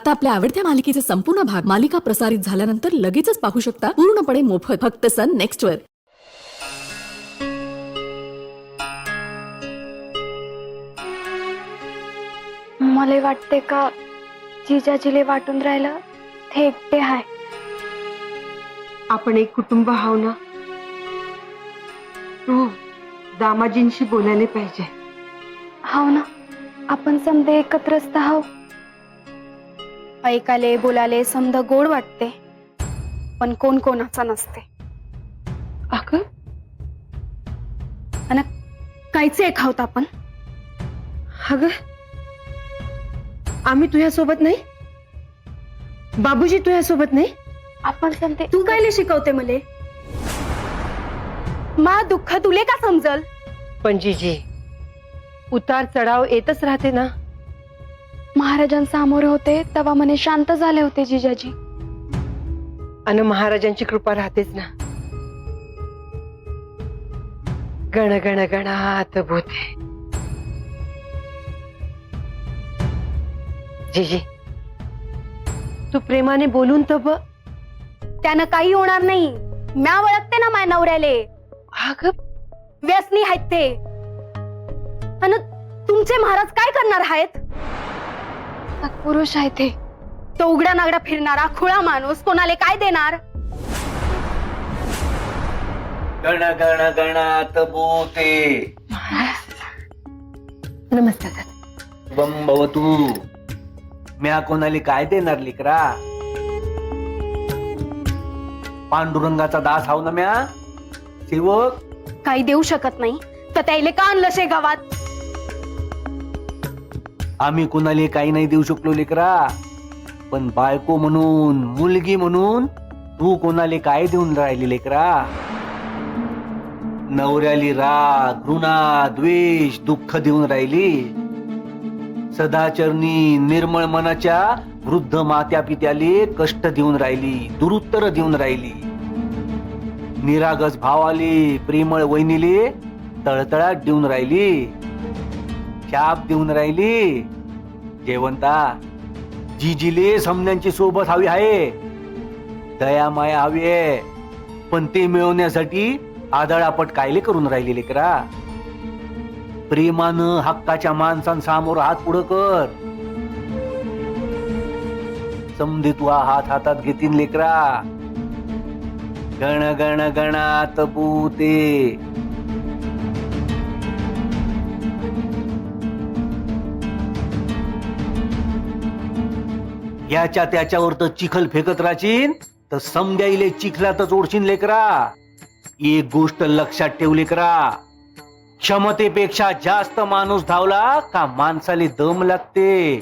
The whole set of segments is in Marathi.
आता आपल्या आवडत्या मालिकेचे संपूर्ण भाग मालिका प्रसारित झाल्यानंतर लगेचच पाहू शकता पूर्णपणे मोफत फक्त सन नेक्स्ट वर. मला वाटते का जिजाजीले वाटून राहिलं ते एकटे आहे. आपण एक कुटुंब आहो ना. तू दामाजींशी बोलायला पाहिजे. हाव ना, आपण समदे एकत्रच आहो. ऐकाले बोलाले समद गोड वाटते, पण कोण कोणाचा नसते. अगं आणि कायचे एक आहोत आपण. अगं आम्ही तुझ्यासोबत नाही, बाबूजी तुझ्यासोबत नाही. आपण समते. तू कायले शिकवते मले. मा दुःख तुले का समजल. पण जीजी, उतार चढाव येतच राहते ना. महाराजांसमोर होते तेव्हा मने शांत झाले होते जिजाजी. आणि महाराजांची कृपा राहतेच ना. गण गण गणात भूते. जीजी, तू प्रेमाने बोलून तर बघ. त्यानं काही होणार नाही. म्या ओळखते ना माझ्या नवऱ्याले. अगं व्यसनी आहेत ते. आणि तुमचे महाराज काय करणार आहेत. पुरुष आहे ते. तो उघड्या नागडा फिरणारा खुळा माणूस कोणाले काय देणार. गण गण गणात भूते. नमस्कार. शुभम भवतु. म्या कोणाला काय देणार लिकरा. पांडुरंगाचा दास हाव ना म्या. सेवक काही देऊ शकत नाही तर त्याला का आणलं शे गावात. आम्ही कोणाला काही नाही देऊ शकलो लेकरा, पण बायको म्हणून मुलगी म्हणून तू कोणाला काय देऊन राहिली लेकरा. नवऱ्याली राग घृणा द्वेष दुःख देऊन राहिली. सदाचरणी निर्मळ मनाच्या वृद्ध मात्या पित्याले कष्ट देऊन राहिली, दुरुत्तर देऊन राहिली. निरागस भावाले प्रेमळ वहिनीले तळतळाट देऊन राहिली, शाप देऊन राहिली. जेवंता जीजीले समन्यांची सोबत हवी आहे, दया माया हवी आहे, पण ते मिळवण्यासाठी आदळापट कायले करून राहिली लेकरा. प्रेमानं हक्काच्या माणसांसमोर हात पुढं कर. समजे तू हात हातात घेतीन लेकरा. गण गण गणात भूते. याच्या त्याच्यावर तर चिखल फेकत राहशील तर समद्याईले चिखलातच ओढशील लेकरा. एक गोष्ट लक्षात ठेव लेकरा, क्षमतेपेक्षा जास्त माणूस धावला का माणसाले दम लागते,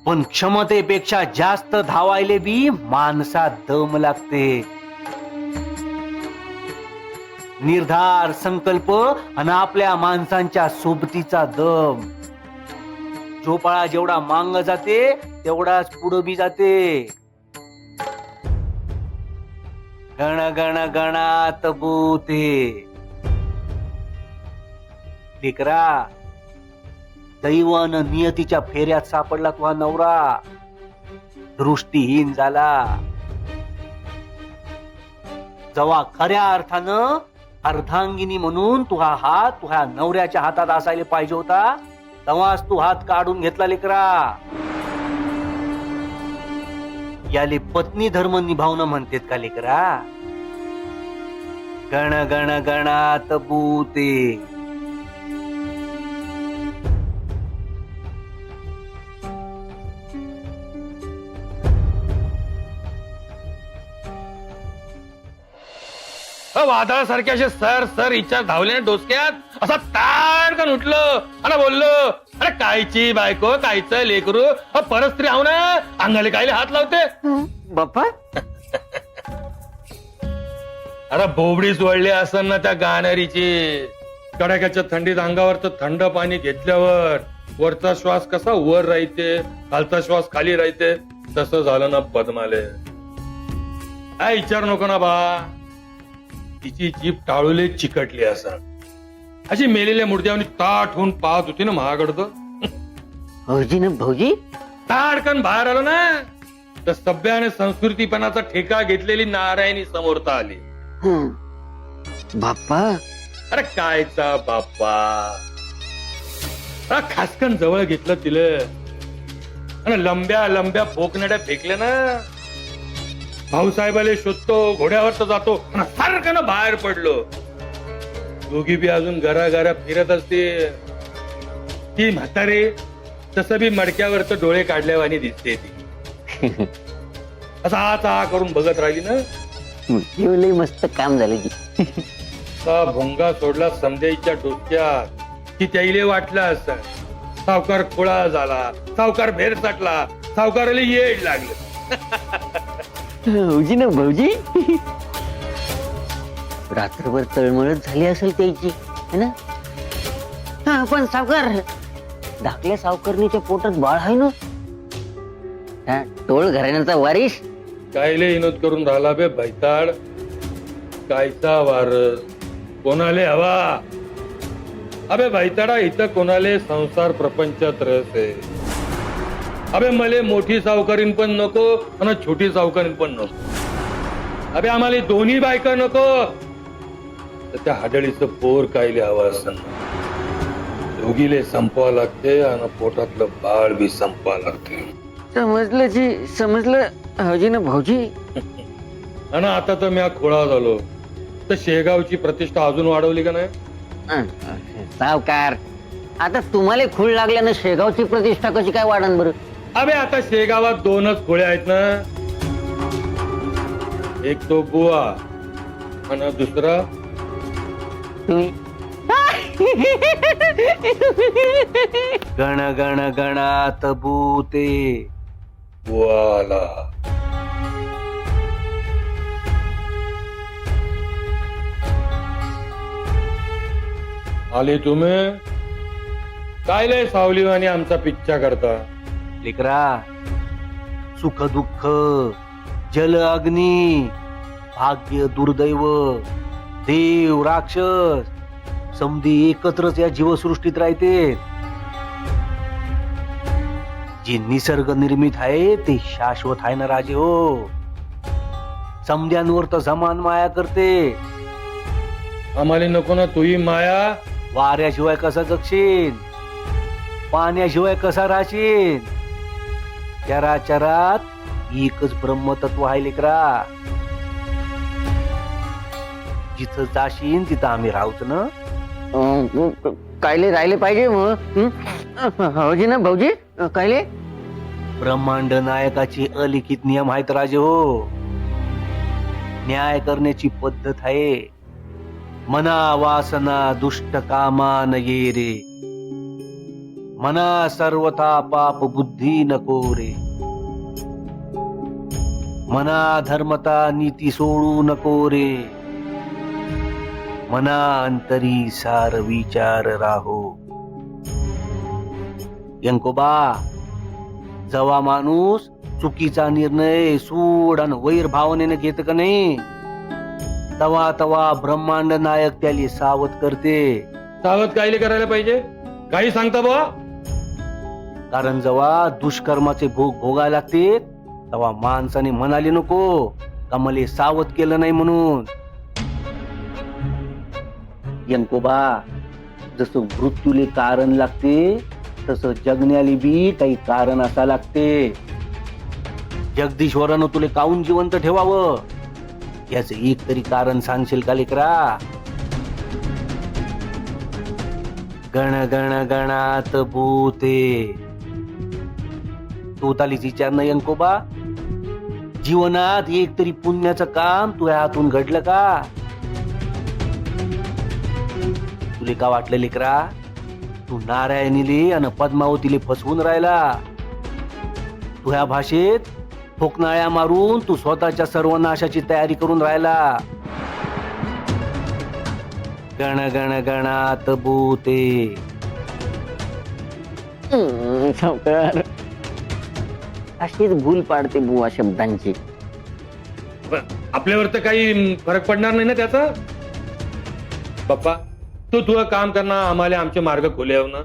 पण क्षमतेपेक्षा जास्त धावायले बी माणसात दम लागते. निर्धार संकल्प आणि आपल्या माणसांच्या सोबतीचा दम. झोपाळा जेवढा मांग जाते तेवढाच पुढं बी जाते. गण गण गणात भूते. लेकरा, दैवान नियतीच्या फेऱ्यात सापडला तुझा नवरा. दृष्टीहीन झाला. जेव्हा खऱ्या अर्थानं अर्धांगिनी म्हणून तुझा हात तुझ्या नवऱ्याच्या हातात असायला पाहिजे होता, तेव्हाच तू हात काढून घेतला लेकरा. याले पत्नी धर्म निभावणं म्हणतेत का लेकरा. गण गण गणात भूते. वादळासारखे असे सर सर इच्छा धावले डोसक्यात असा ताडकन उठलं आणि बोललो, अरे कायची बायको कायचं लेकरू परस्त्री आहो ना, अंगाले कायले हात लावते बाप्पा. अरे बोबडीच वळली असन ना त्या गाणारीची. कडाक्याच्या थंडीत अंगावर तर थंड पाणी घेतल्यावर वरचा श्वास कसा वर राहते, खालचा श्वास खाली राहते, तसं झालं ना पद्माले. काय विचार नको ना बा. तिची जीभ टाळूले चिकटली असं. अशी मेलेल्या मूर्त्यावर ताट होऊन पाहत होती ना महागडतं. भाऊजी ना भाऊजी, ताडकन बाहेर आलो ना तर सभ्य आणि संस्कृतीपणाचा ठेका घेतलेली नारायणी समोरता आली. बाप्पा अरे कायचा बाप्पा, अरे खासकन जवळ घेतलं तिला आणि लंब्या लंब्या फोकनड्या फेकल्या ना. भाऊसाहेबाले शोधतो, घोड्यावर तर जातो आणि सारखं बाहेर पडलो. दोघी बी अजून घरा फिरत असते. ती म्हातारे तसं बी मडक्यावर तर डोळे काढल्यावानी दिसते ती. असं आ करून बघत राहिली ना. लई मस्त काम झालं की. असा भोंगा सोडला समजाईच्या डोक्यात की त्याईले वाटलं असं सावकार खोळा झाला, सावकार भेर साठला, सावकाराला येड लागलं. भाऊजी ना भाऊजी, रात्रभर तळमळच झाली असेल त्याची, है ना? हा पण सावकार, धाकल्या सावकारणीच्या पोटात बाळ आहे ना, हा, टोळ घराण्याचा वारीस. कायले विनोद करून राहिला बे भैताड. कायचा वारस, कोणाले हवा? अबे भैताडा, इथं कोणाले संसार प्रपंचात रस आहे. अबे मले मोठी सावकारीन पण नको आणि छोटी सावकारीन पण नको. अबे आम्हाला दोन्ही बायका नको. तर त्या हाडळीचं पोर कायले हवं असं. दोघीले संपवा लागते आणि पोटातलं बाळ बी संपवा लागते. समजलं जी, समजलं भाऊजी ना भाऊजी. आणि आता तर मी खोळा झालो तर शेगावची प्रतिष्ठा अजून वाढवली का नाही? सावकार, आता तुम्हाला खूळ लागल्यानं शेगावची प्रतिष्ठा कशी काय वाढन बरं? अबे आता शेगावात 2च खोळे आहेत ना. एक तो बुवा आणि दुसरा तुम्ही. गण गण गणात भूते. बुवाला. आले तुम्ही काय लय सावलीवानी आमचा पिच्चा करता. लेकरा, सुख दुःख, जल अग्नी, भाग्य दुर्दैव, देव राक्षस समधी एकत्रच या जीवसृष्टीत राहते. जे निसर्ग निर्मित आहे ते शाश्वत आहे ना राजे हो. समध्यांवर तर समान माया करते. आम्हाला नको ना तुही माया. वाऱ्याशिवाय कसा जगशील, पाण्याशिवाय कसा राहशील. चराचरात एकच ब्रह्मतत्व आहे लेकरा. जिथं जाशील तिथं आम्ही राहूच ना. कायले राहिले पाहिजे मग. भाऊजी ना भाऊजी, कायले. ब्रह्मांड नायकाचे अलिखित नियम आहेत राजे हो. न्याय करण्याची पद्धत आहे. मना वासना दुष्ट कामा न ये रे. मना सर्वथा पाप बुद्धी नको रे. मना धर्मता नीती सोडू नको रे. मना अंतरी सार विचार राहो. यंकोबा, जेव्हा माणूस चुकीचा निर्णय सूड आणि वैर भावनेने घेत का नाही, तवा तवा ब्रह्मांड नायक त्याला सावध करते. सावध कायले करायला पाहिजे, काही सांगता बुवा? कारण जेव्हा दुष्कर्माचे भोग भोगायला लागते तेव्हा माणसाने म्हणाले नको का मला सावध केलं नाही म्हणून. यंकोबा, जसं मृत्यूले कारण लागते तसं जगण्याले बी काही कारण असा लागते. जगदीश्वरानं तुले काऊन जिवंत ठेवावं याच एक तरी कारण सांगशील का लेकरा? गण गण गणात भूते. तू तालीच विचार ना यंकोबा. जीवनात एक तरी पुण्याचं काम तुझ्या हातून घडलं का? तुले का वाटलं लेकरा, तू नारायणीले आणि पद्मावतीले फसवून राहिला. तुझ्या भाषेत ठोकनाळ्या मारून तू स्वतःच्या सर्वनाशाची तयारी करून राहिला. गण गण गणात भूते. सावकार, अशीच भूल पाडते बुवा शब्दांची. आपल्यावर तर काही फरक पडणार नाही ना त्याचा. पप्पा, तू तुझं काम करणार, आम्हाला आमचे मार्ग खुले ना.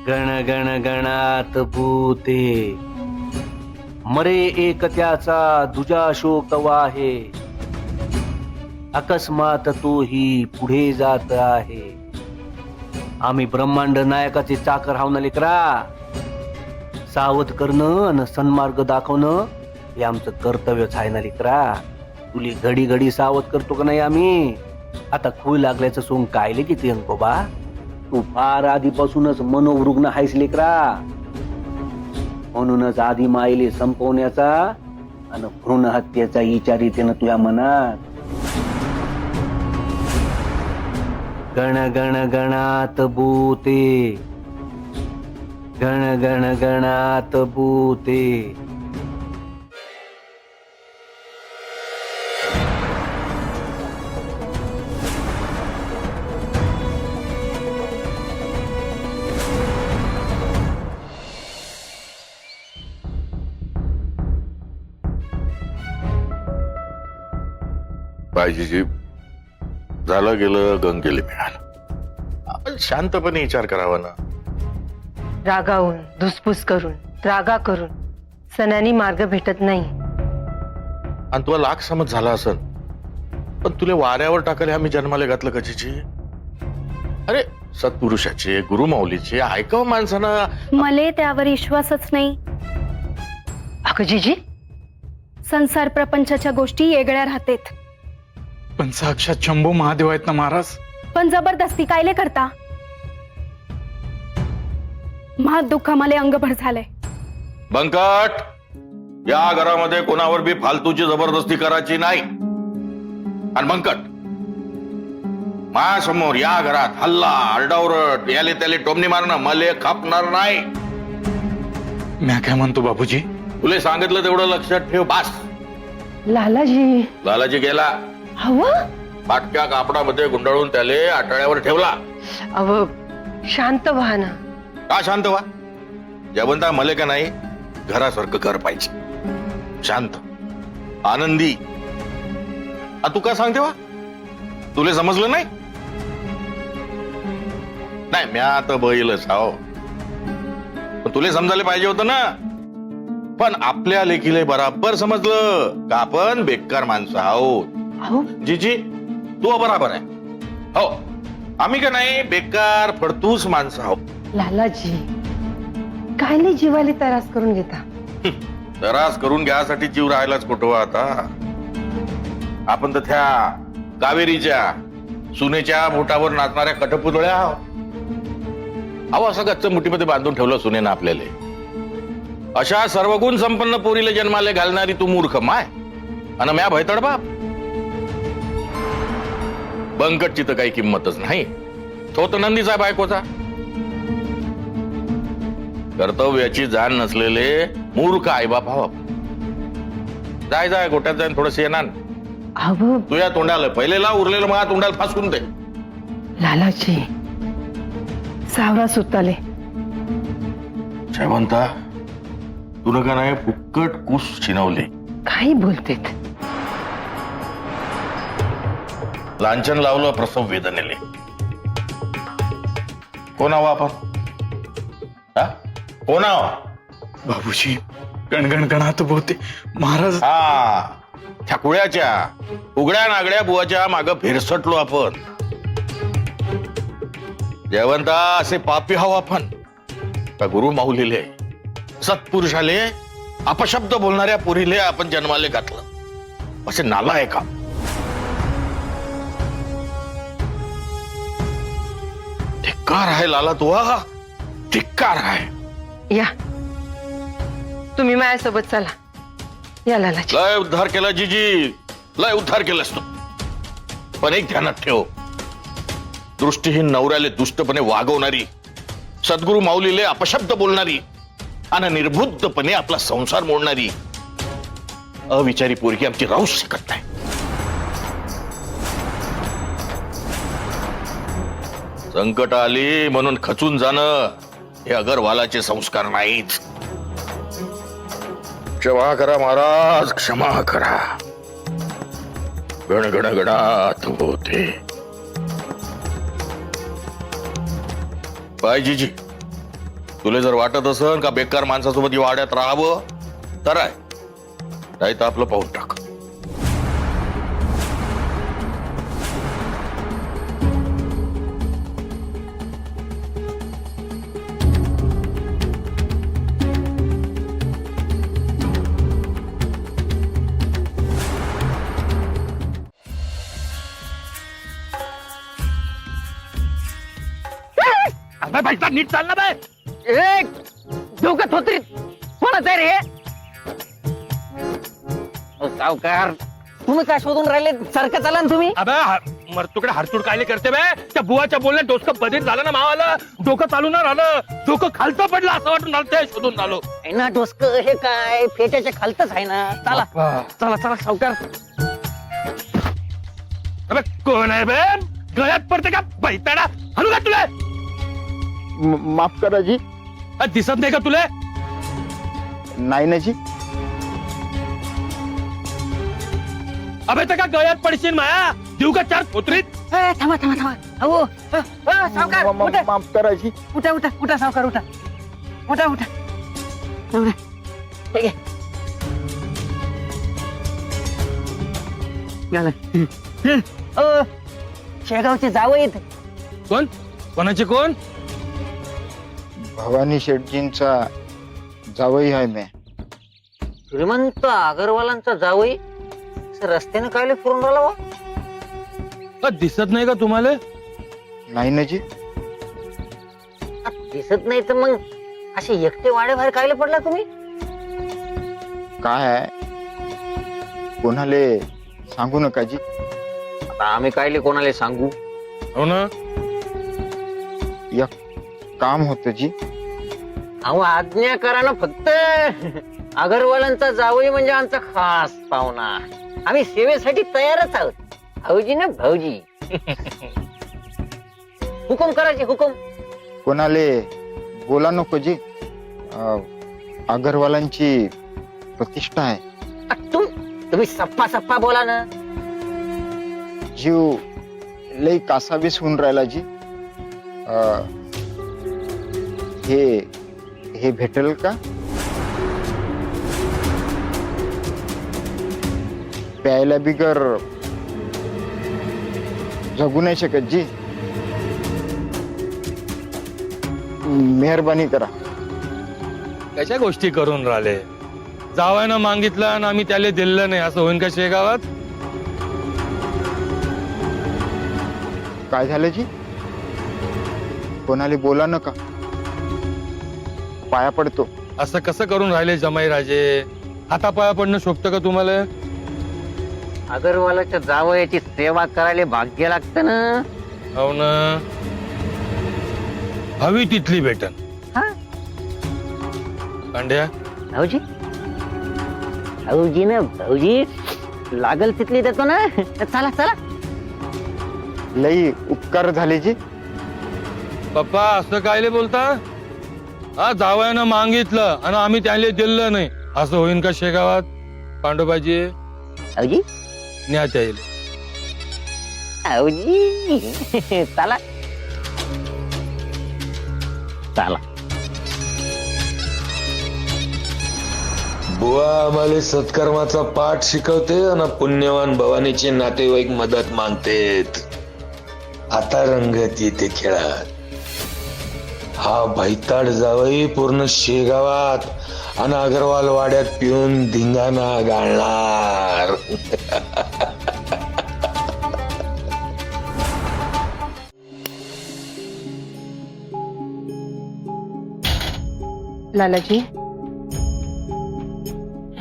गण गण गणात भूते मरे एक त्याचा दुजा शोक वाहे अकस्मात तोही पुढे जात आहे. आम्ही ब्रह्मांड नायकाचे चाकर हाव ना लेकरा. सावध करणं आणि सन्मार्ग दाखवणं हे आमचं कर्तव्यच आहे ना लेकरा. तुली घडी घडी सावध करतो का नाही आम्ही. आता खूळ लागल्याचं सोंग कायले किती अंकोबा. तू फार आधीपासूनच मनोवृग्न आहेस लेकरा. म्हणूनच आधी माईले संपवण्याचा आणि भ्रूण हत्येचा विचार येते ना तुझ्या मनात. गण गण गणात भूते गण गण गणात भूते. बायजीजी झालं गेलं गंगेले मिळालं. आपण शांतपणे विचार करावा ना. रागावून धुसफूस करून रागा करून सणानी मार्ग भेटत नाही. आणि तुला लाख समज झाला असन पण तुला वाऱ्यावर टाकायला आम्ही जन्माला घातलं कशाची. अरे सत्पुरुषाचे गुरुमाऊलीचे ऐकावं माणसानं. मले त्यावर विश्वासच नाही. अगं जीजी, संसार प्रपंचाच्या गोष्टी वेगळ्या राहतेत. पण साक्षात शंभू महादेव आहेत ना महाराज. पण जबरदस्ती कायले करता. महात दुःख मला अंगभर झालंय. बंकट, या घरामध्ये कोणावर बी फालतूची जबरदस्ती करायची नाही. आणि बंकट, माझ्यासमोर या घरात हल्ला आरडाओरड याले त्याले टोमणी मारणं मले खापणार नाही. मी काय म्हणतो बाबूजी, तुला सांगितलं तेवढं लक्षात ठेव बास. लालाजी लालाजी गेला. हवं फाटक्या कापडामध्ये गुंडाळून त्याले आटाळ्यावर ठेवला. अव शांत व्हा ना. का शांत व्हा. जवंता मले का नाही घरासारखं घर पाहिजे. शांत आनंदी. तू का सांगते वा. तुला समजलं नाही. नाही म्या आता बैलच हाव. पण तुला समजायला पाहिजे होतं ना. पण आपल्या लेखीले बराबर समजलं का आपण बेकार माणसं आहोत. अहो जीजी तू बराबर आहे. हो आम्ही का नाही बेकार फडतूस माणसं आहोत. लालाजी कायले जीवाले त्रास करून घेता. त्रास करून घ्यासाठी जीव राहायलाच कुठं आता. आपण तर त्या कावेरीच्या सुनेच्या बोटावर नाचणाऱ्या कठपुतळ्या आहोत. अहो असं गच्च मुठीमध्ये बांधून ठेवलं सुनेनं आपल्याला. अशा सर्वगुण संपन्न पोरीला जन्माला घालणारी तू मूर्ख माय आणि म्या भयतड बाप. बंकटची तर काही किंमतच नाही. तो तर नंदीचा बायकोचा. कर्तव्याची जाण नसलेले मूर्ख आईबाप हवा. जाय जाय गोट्यात जाईन थोडस येणार. अहो तुझ्या तोंडाला पहिलेला उरलेलं मला तोंडाला फासून दे. लालाजी सावरा सुताले. जयवंता तुला का नाही फुक्कट कुस शिनवले. काही बोलतेत. लांछन लावलं प्रसव वेदनेले. कोण आहो आपण. हा? कोण आहो. बाबूजी गणगण गणात भूते महाराज. हा त्या कुळ्याच्या उघड्या नागड्या बुवाच्या माग फिरसटलो आपण. जयवंता असे पापी हवं आपण का गुरु माऊलीले सत्पुरुषाले अपशब्द बोलणाऱ्या पुरीले आपण जन्माले घातलं. असे नाला आहे का. धिक्कार आहे लाला तू. धिक्कार आहे. या तुम्ही माझ्यासोबत चला. या लालाजी. लय उद्धार केला जीजी. लय उद्धार केलास तू. पण एक ध्यानात ठेव. दृष्टीहीन नवऱ्याले दुष्टपणे वागवणारी सद्गुरु माऊलीले अपशब्द बोलणारी आणि निर्बुद्धपणे आपला संसार मोडणारी अविचारी पोरगी आमची राहूच शकत नाही. संकट आली म्हणून खचून जाणं हे अगरवालाचे संस्कार नाहीत. क्षमा करा महाराज क्षमा करा. गण गण गणात होते. बायजीजी तुला जर वाटत असन का बेकार माणसासोबत या वाड्यात राहावं तर आहे, नाही तर आपलं पाऊल टाक. नीट चालला बाय. डोकं थोतरीत कोणाचं आहे रे? सावकार तुम्ही काय शोधून राहिले? सारखं चाला ना तुम्ही. अबे मरतुकडे हरतुड कायले करते बे? त्या बुवाच्या बोलण्यात डोसकं बधीर झालं ना मावाला. डोकं चालू ना राहिलं, डोकं खालचं पडलं असं वाटून राहिलं, ते शोधून आलो. आहे ना डोसक हे काय फेट्याच्या खालतच आहे ना. चला चला चला सावकार. अबे कोण आहे बे? गळ्यात पडते का बैताडा? हलू का तुला? माफ करा जी. दिसत नाही का तुला? नाही ना जी. अबे तर का गळ्यात पडशील माया? देऊ का 4 थोतरीत? थांबा थांबा थांबा. अहो सावकार उठा माफ करा जी. उठा उठा उठा सावकार उठा उठा उठा. ठीक आहे. शेगावचे जावं येत. कोण? कोणाचे कोण? भवानी शेठजींचा जावई आहे मी. श्रीमंत अगरवालांचा जावई रस्त्याने काय फिरून राहिला वा? दिसत नाही का तुम्हाला? नाही ना जी. दिसत नाही तर मग असे एकटे वाडे बाहेर कायले पडला तुम्ही? काय आहे कोणाले सांगू नका जी. आता आम्ही कायले कोणाला सांगू? हो ना. एक काम होतं जी. अहो आज्ञा करा ना फक्त. अगरवालांचा जावई म्हणजे आमचा खास पाहुणा. आम्ही सेवेसाठी तयारच आहोत. भाऊजी ना भाऊजी. हुकुम करायचे हुकुम. कोणाले बोला नको जी. अगरवालांची प्रतिष्ठा आहे. तुम्ही सप्पा सप्पा बोला ना. जीव लई कासावीस होऊन राहिला जी. हे भेटेल का? प्यायला बिगर जगू नाही शकत जी. मेहरबानी करा. कशा गोष्टी करून राहिले? जावायनं मागितलं आणि आम्ही त्याला दिलं नाही असं होईन का शेगावात? काय झालं जी? कोणाला बोला नका. पाया पडतो. असं कसं करून राहिले जमाई राजे? हातापाया पडणं शोभतं का तुम्हाला? अगरवालाच्या जावयाची सेवा करायला भाग्य लागतं ना. हो ना. हवी तिथली भेटन. हा पांड्या भाऊजी. भाऊजी ना भाऊजी लागल तिथली देतो ना. चला चला. लई उपकार झाले जी. पप्पा असं कायले बोलता? हा जावयानं मागितलं आणि आम्ही त्याला दिलं नाही असं होईन का शेगावात? पांडोबाजी भाऊजी न्या त्याला. भाऊजी चला चला. बुवा आम्हाला सत्कर्माचा पाठ शिकवते आणि पुण्यवान भवानीचे नातेवाईक मदत मागतेत. आता रंगत येते खेळात. हा भैताड जावई पूर्ण शेगावात आणि अगरवाल वाड्यात पिऊन धिंगाणा गाळणार. लालाजी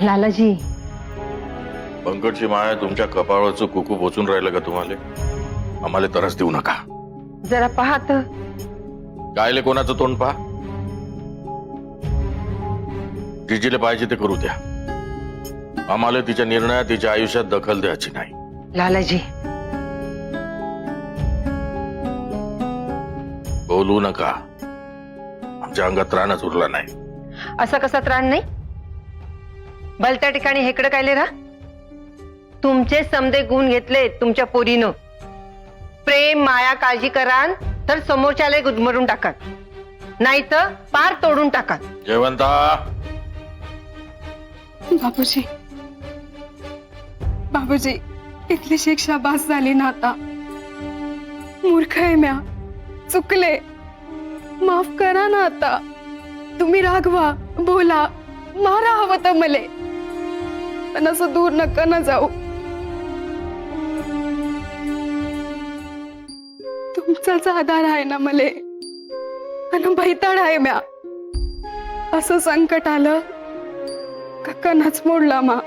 लालाजी. पंकजची माया तुमच्या कपाळावरचं कुकू पोचून राहिलं का तुम्हाला? आम्हाला त्रास देऊ नका. जरा पाहत. कायले कोणाचं तोंड पहा. जिजीला पाहिजे ते करू द्या. आम्हाला तिच्या निर्णयात तिच्या आयुष्यात दखल द्यायची नाही. लालाजी बोलू नका. आमच्या अंगात त्राणच उरला नाही. असा कसा त्राण नाही? भलत्या ठिकाणी हेकडं कायले राहा. तुमचे समदे गुण घेतले तुमच्या पोरीनं. प्रेम माया काळजी करान तर समोरच्याला गुदमरून टाकाल. नाही तर पार तोडून टाका. जयवंता, बाबूजी बाबूजी इथली शिक्षा बास झाली ना आता. मूर्ख आहे म्या, चुकले, माफ करा ना आता. तुम्ही रागवा, बोला, मारा हवं तर मले, पण असं दूर नका ना जाऊ. तुमचाच आधार आहे ना मले, आणि बैताड आहे म्या. असं संकट आलं का कणाच मोडला मा.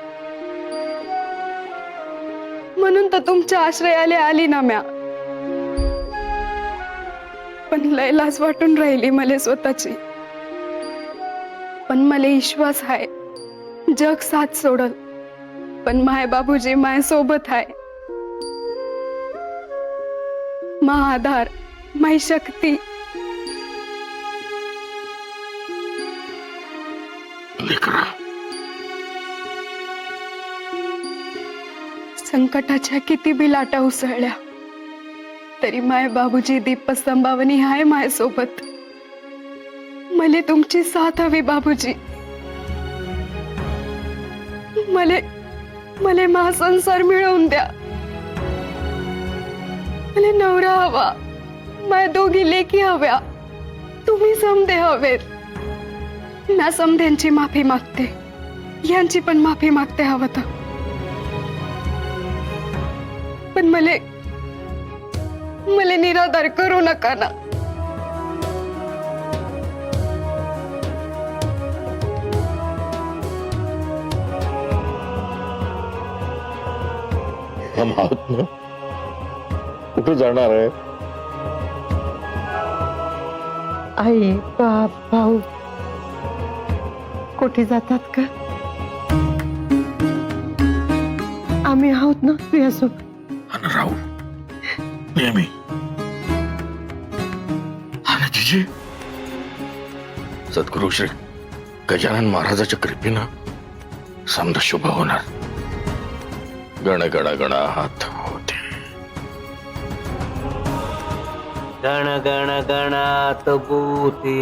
म्हणून तर तुमच्या आश्रयाले आली ना म्या. पण लय लाज वाटून राहिली मले स्वतःची. पण मला विश्वास आहे जग साथ सोडल, पण माय बाबूजी माय सोबत आहे. मा आधार, माय शक्ती. लेकरा, संकटाच्या किती बी लाटा उसळल्या तरी माय बाबूजी दीप संभावनी हाय माय सोबत. मले तुमची साथ हवी बाबूजी. मले महासंसार मिळवून द्या. मले नवरा हवा, माय दोघी लेकी हव्या. तुम्ही समधे हवेत. म्या समध्यांची माफी मागते, यांची पण माफी मागते हवं तर. पण मले निराधार करू नका ना. हम आहोत ना, कुठे जाणार आहे? आई, बाप, भाऊ कुठे जातात का? आम्ही आहोत ना तुझ्यासोबत. आणि राहू नेहमी. आणि जिजे, सद्गुरु श्री गजानन महाराजाच्या कृपेनं समजा शुभ होणार. गण गण गणात होते. गण गण गणात बोते.